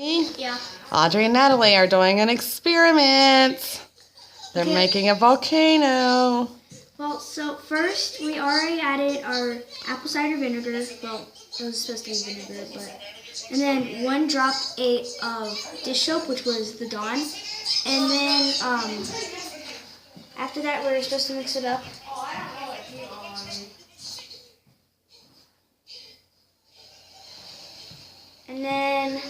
Yeah. Audrey and Natalie are doing an experiment. They're making a volcano. Well, so first we already added our apple cider vinegar. Well, it was supposed to be vinegar, and then 1 drop of dish soap, which was the Dawn. And then after that, we're supposed to mix it up. And then,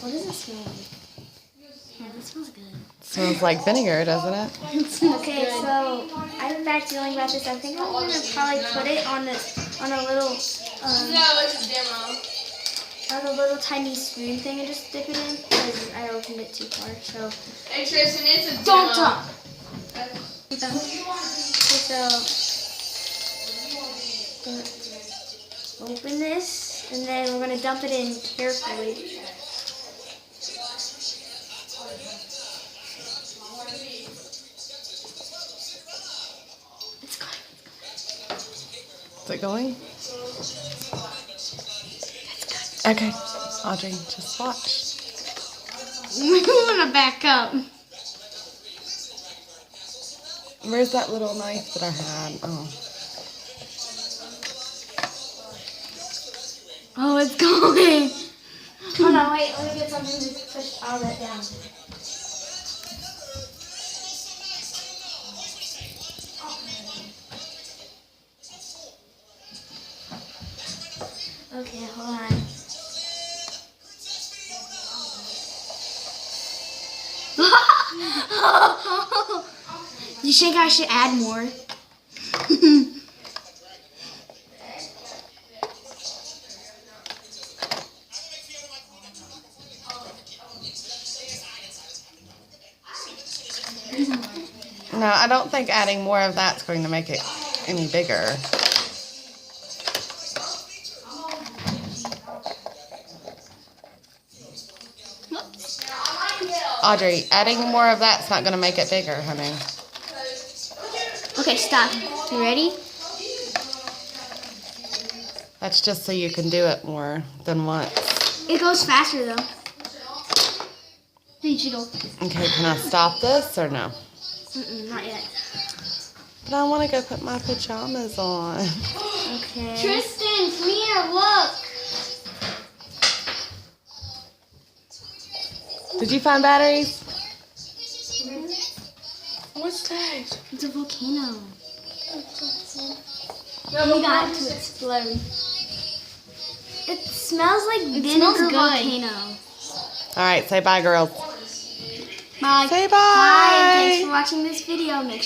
what does it smell like? Yeah, that smells good. Smells like vinegar, doesn't it? Okay, so I've been back dealing about this. I think I'm gonna probably put it on a little no, it's a demo. On a little tiny spoon thing and just dip it in because I opened it too far. So Hey Tristan, it's a demo. don't talk. So open this and then we're gonna dump it in carefully. Is it going? Okay, Audrey, just watch. We want to back up. Where's that little knife that I had? Oh. Oh, it's going. Hold on, wait. Let me get something to push all that down. Okay, hold on. You think I should add more? No, I don't think adding more of that's going to make it any bigger. Audrey, adding more of that's not going to make it bigger, honey. Okay, stop. You ready? That's just so you can do it more than once. It goes faster though. Digital. Okay, can I stop this or no? Not yet. But I want to go put my pajamas on. Okay. Tristan, come here, look. Did you find batteries? What's that? It's a volcano. We got it to explode. It smells like vinegar volcano. All right, say bye, girls. Bye. Say bye. Bye. Thanks for watching this video. Make sure